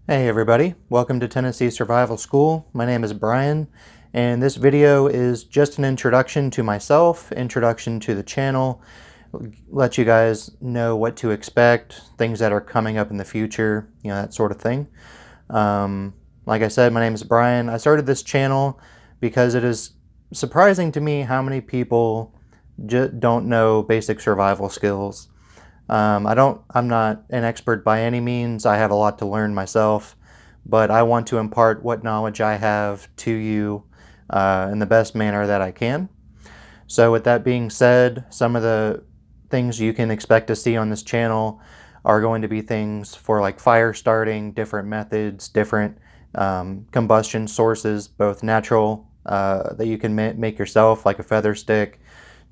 Hey everybody, welcome to Tennessee Survival School. My name is Brian, and this video is just an introduction to myself, introduction to the channel, let you guys know what to expect, things that are coming up in the future, that sort of thing. Like I said, my name is Brian. I started this channel because it is surprising to me how many people don't know basic survival skills. I'm not an expert by any means. I have a lot to learn myself, but I want to impart what knowledge I have to you in the best manner that I can. So with that being said, some of the things you can expect to see on this channel are going to be things for like fire starting, different methods, different combustion sources, both natural that you can make yourself, like a feather stick,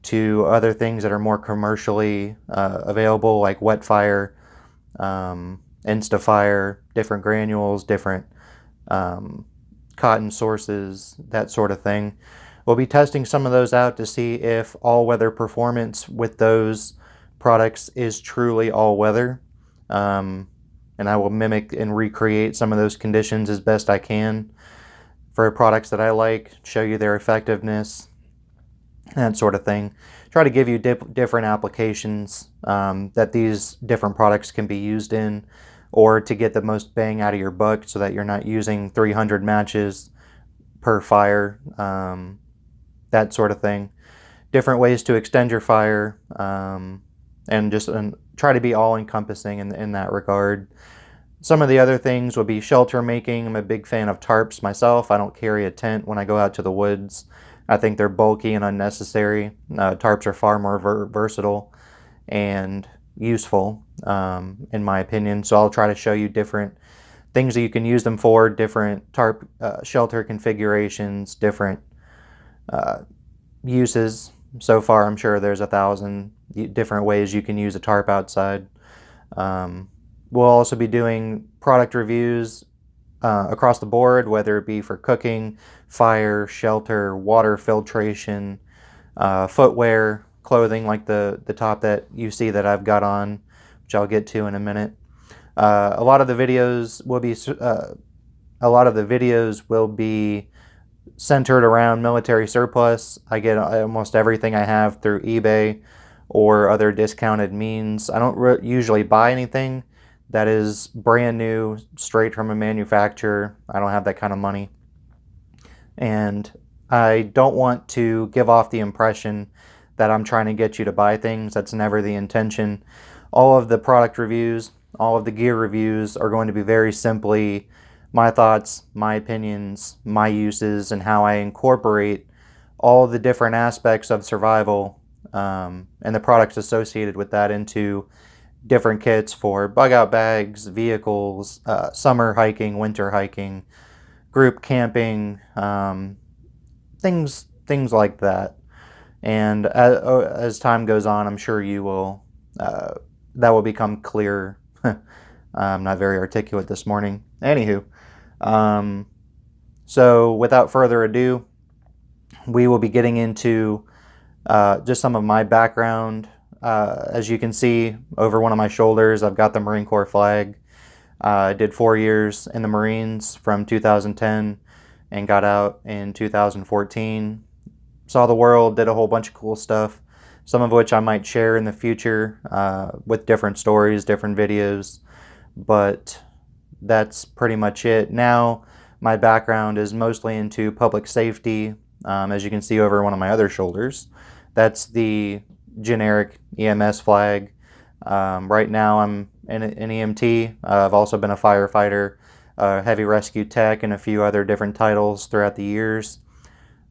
to other things that are more commercially available, like wet fire, Instafire, different granules, different cotton sources, that sort of thing. We'll be testing some of those out to see if all-weather performance with those products is truly all-weather. And I will mimic and recreate some of those conditions as best I can for products that I like, show you their effectiveness, that sort of thing. Try to give you different applications that these different products can be used in, or to get the most bang out of your buck so that you're not using 300 matches per fire, that sort of thing. Different ways to extend your fire, and just try to be all-encompassing in that regard. Some of the other things would be shelter making. I'm a big fan of tarps myself. I don't carry a tent when I go out to the woods. I think they're bulky and unnecessary. Tarps are far more versatile and useful, in my opinion. So I'll try to show you different things that you can use them for, different tarp shelter configurations, different uses. So far, I'm sure there's 1,000 different ways you can use a tarp outside. We'll also be doing product reviews across the board, whether it be for cooking, fire, shelter, water filtration, footwear, clothing like the top that you see that I've got on, which I'll get to in a minute. A lot of the videos will be centered around military surplus. I get almost everything I have through eBay or other discounted means. I don't usually buy anything that is brand new, straight from a manufacturer. I don't have that kind of money. And I don't want to give off the impression that I'm trying to get you to buy things. That's never the intention. All of the product reviews, all of the gear reviews are going to be very simply my thoughts, my opinions, my uses, and how I incorporate all the different aspects of survival and the products associated with that into different kits for bug out bags, vehicles, summer hiking, winter hiking, group camping, things like that. And as time goes on, I'm sure you will that will become clearer. I'm not very articulate this morning. Anywho, so without further ado, we will be getting into just some of my background. As you can see over one of my shoulders, I've got the Marine Corps flag. I did 4 years in the Marines from 2010 and got out in 2014. Saw the world, did a whole bunch of cool stuff, some of which I might share in the future with different stories, different videos, but that's pretty much it. Now, my background is mostly into public safety, as you can see over one of my other shoulders. That's the generic EMS flag. Right now I'm an EMT. I've also been a firefighter, heavy rescue tech, and a few other different titles throughout the years.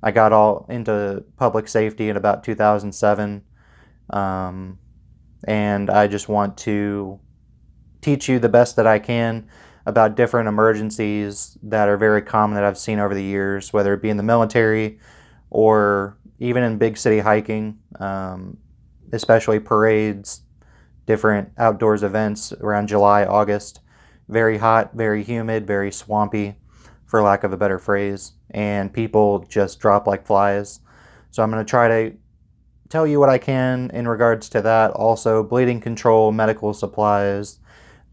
I got all into public safety in about 2007, and I just want to teach you the best that I can about different emergencies that are very common that I've seen over the years, whether it be in the military or even in big city hiking, especially parades, different outdoors events around July, August. Very hot, very humid, very swampy, for lack of a better phrase, and people just drop like flies. So I'm going to try to tell you what I can in regards to that. Also, bleeding control, medical supplies,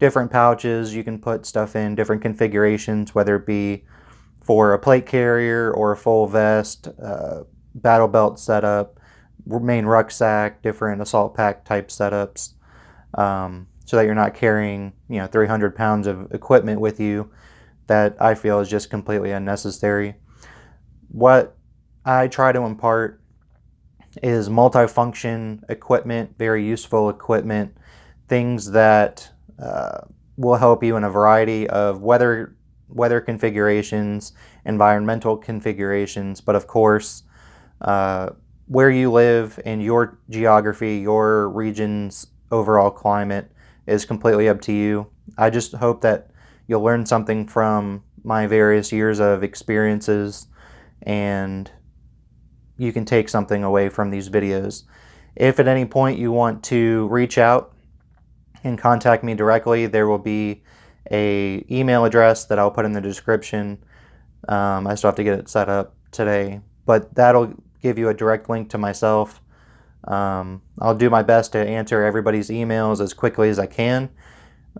different pouches you can put stuff in, different configurations, whether it be for a plate carrier or a full vest, battle belt setup, main rucksack, different assault pack type setups, so that you're not carrying 300 pounds of equipment with you that I feel is just completely unnecessary. What I try to impart is multifunction equipment, very useful equipment, things that will help you in a variety of weather configurations, environmental configurations, but of course, where you live and your geography, your region's overall climate is completely up to you. I just hope that you'll learn something from my various years of experiences and you can take something away from these videos. If at any point you want to reach out and contact me directly, there will be an email address that I'll put in the description. I still have to get it set up today, but that'll give you a direct link to myself. I'll do my best to answer everybody's emails as quickly as I can.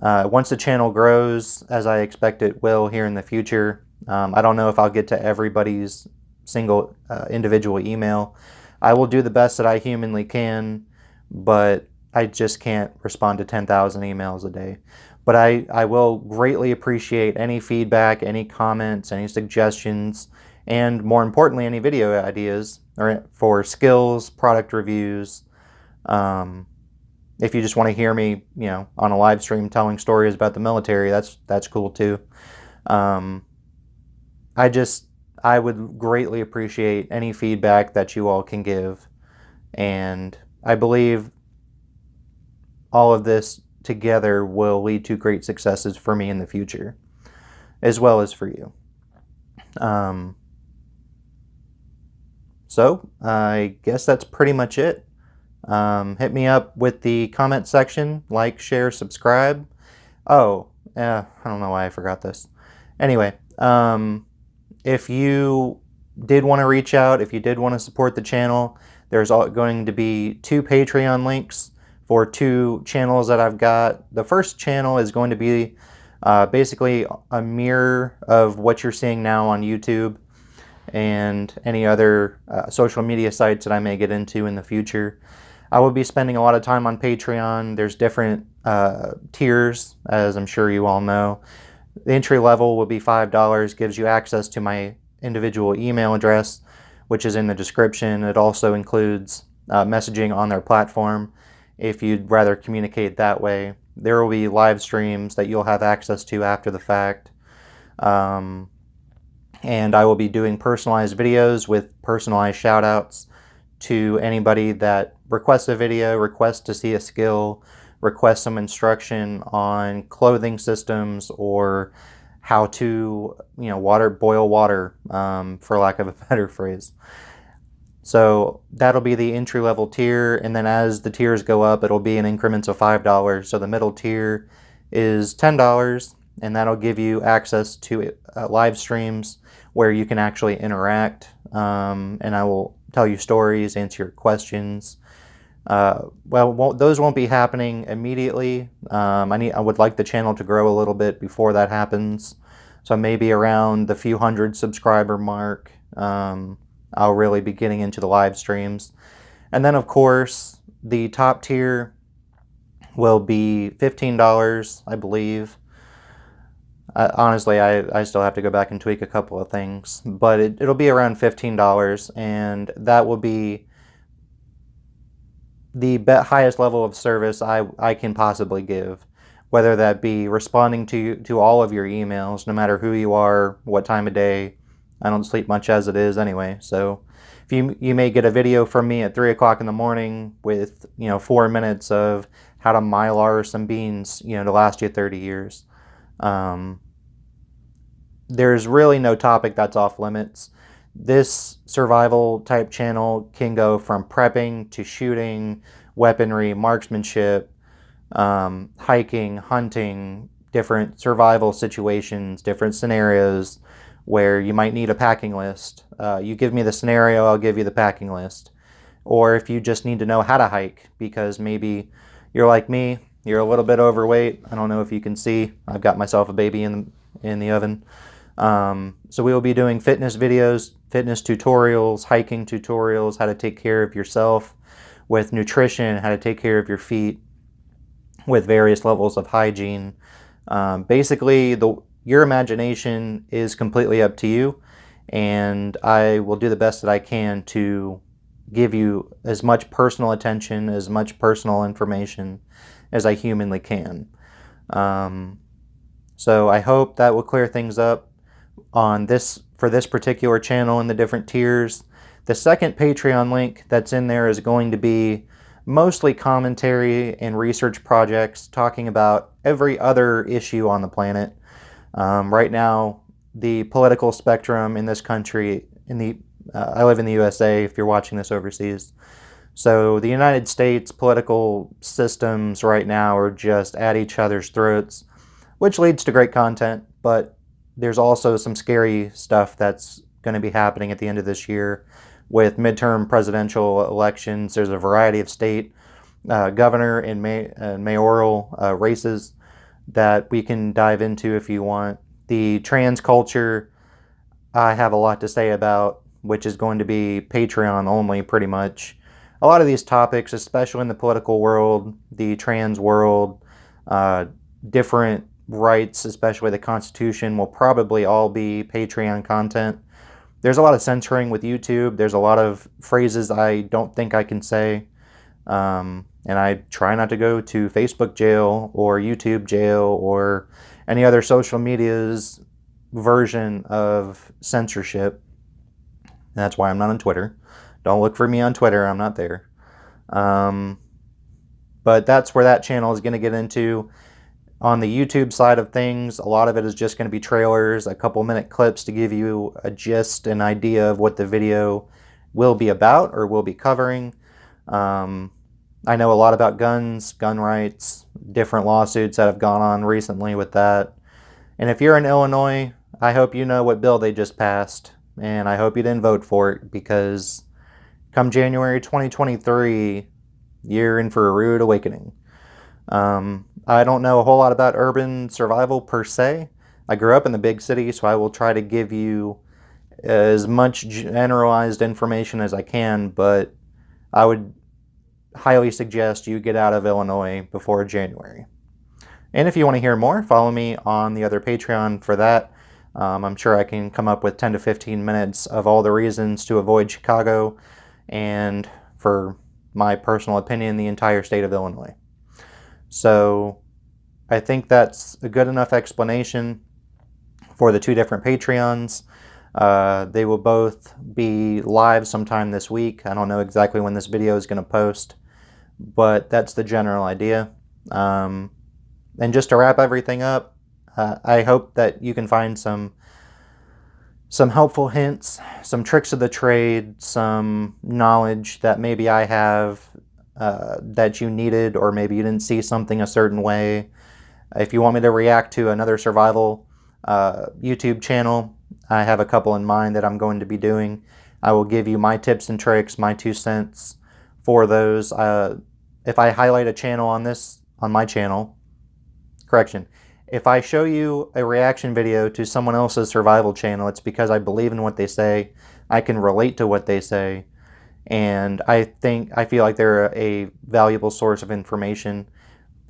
Once the channel grows, as I expect it will here in the future, I don't know if I'll get to everybody's single individual email. I will do the best that I humanly can, but I just can't respond to 10,000 emails a day. But I will greatly appreciate any feedback, any comments, any suggestions, and more importantly, any video ideas or for skills, product reviews. If you just want to hear me, on a live stream telling stories about the military, that's cool too. I would greatly appreciate any feedback that you all can give, and I believe all of this together will lead to great successes for me in the future, as well as for you. So I guess that's pretty much it. Hit me up with the comment section, like, share, subscribe. I don't know why I forgot this. Anyway, if you did want to reach out, if you did want to support the channel, there's going to be 2 Patreon links for 2 channels that I've got. The first channel is going to be basically a mirror of what you're seeing now on YouTube and any other social media sites that I may get into in the future. I will be spending a lot of time on Patreon. There's different tiers, as I'm sure you all know. The entry level will be $5, gives you access to my individual email address, which is in the description. It also includes messaging on their platform if you'd rather communicate that way. There will be live streams that you'll have access to after the fact. And I will be doing personalized videos with personalized shout outs to anybody that requests a video, requests to see a skill, request some instruction on clothing systems or how to boil water, for lack of a better phrase. So that'll be the entry level tier, and then as the tiers go up, it'll be in increments of $5. So the middle tier is $10, and that'll give you access to live streams where you can actually interact, and I will tell you stories, answer your questions. Those won't be happening immediately. I would like the channel to grow a little bit before that happens. So maybe around the few hundred subscriber mark, I'll really be getting into the live streams. And then of course, the top tier will be $15, I believe. Honestly, I still have to go back and tweak a couple of things, but it'll be around $15, and that will be the highest level of service I can possibly give, whether that be responding to all of your emails, no matter who you are, what time of day. I don't sleep much as it is anyway, so if you may get a video from me at 3 o'clock in the morning with 4 minutes of how to mylar some beans to last you 30 years. There's really no topic that's off limits. This survival type channel can go from prepping to shooting, weaponry, marksmanship, hiking, hunting, different survival situations, different scenarios where you might need a packing list. You give me the scenario, I'll give you the packing list. Or if you just need to know how to hike because maybe you're like me you're a little bit overweight, I don't know if you can see, I've got myself a baby in the oven. So we will be doing fitness videos, fitness tutorials, hiking tutorials, how to take care of yourself with nutrition, how to take care of your feet with various levels of hygiene. Basically, your imagination is completely up to you, and I will do the best that I can to give you as much personal attention, as much personal information as I humanly can. So I hope that will clear things up on this for this particular channel in the different tiers. The second Patreon link that's in there is going to be mostly commentary and research projects talking about every other issue on the planet. Right now, the political spectrum in this country, I live in the USA if you're watching this overseas. So the United States political systems right now are just at each other's throats, which leads to great content, but there's also some scary stuff that's going to be happening at the end of this year with midterm presidential elections. There's a variety of state governor and mayoral races that we can dive into if you want. The trans culture, I have a lot to say about, which is going to be Patreon only pretty much. A lot of these topics, especially in the political world, the trans world, different rights, especially the Constitution, will probably all be Patreon content. There's a lot of censoring with YouTube. There's a lot of phrases I don't think I can say. And I try not to go to Facebook jail or YouTube jail or any other social media's version of censorship. And that's why I'm not on Twitter. Don't look for me on Twitter. I'm not there. But that's where that channel is going to get into. On the YouTube side of things, a lot of it is just going to be trailers, a couple minute clips to give you a gist, an idea of what the video will be about or will be covering. I know a lot about guns, gun rights, different lawsuits that have gone on recently with that. And if you're in Illinois, I hope you know what bill they just passed, and I hope you didn't vote for it, because come January 2023, you're in for a rude awakening. I don't know a whole lot about urban survival per se. I grew up in the big city, so I will try to give you as much generalized information as I can, but I would highly suggest you get out of Illinois before January. And if you want to hear more, follow me on the other Patreon for that. I'm sure I can come up with 10 to 15 minutes of all the reasons to avoid Chicago, and for my personal opinion, the entire state of Illinois. So I think that's a good enough explanation for the two different Patreons. They will both be live sometime this week. I don't know exactly when this video is going to post, but that's the general idea. And just to wrap everything up, I hope that you can find some helpful hints, some tricks of the trade, some knowledge that maybe I have that you needed, or maybe you didn't see something a certain way. If you want me to react to another survival YouTube channel, I have a couple in mind that I'm going to be doing. I will give you my tips and tricks, my 2 cents for those. If I highlight a channel on my channel, if I show you a reaction video to someone else's survival channel, it's because I believe in what they say, I can relate to what they say, and I feel like they're a valuable source of information.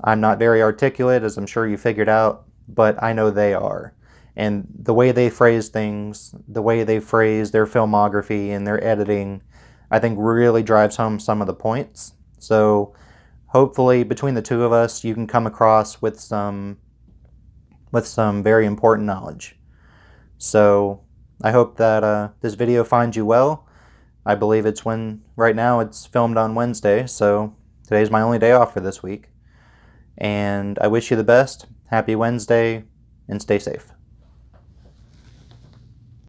I'm not very articulate, as I'm sure you figured out, but I know they are. And the way they phrase things, the way they phrase their filmography and their editing, I think really drives home some of the points. So hopefully between the two of us, you can come across with some very important knowledge. So I hope that this video finds you well. I believe right now it's filmed on Wednesday, so today's my only day off for this week. And I wish you the best. Happy Wednesday, and stay safe.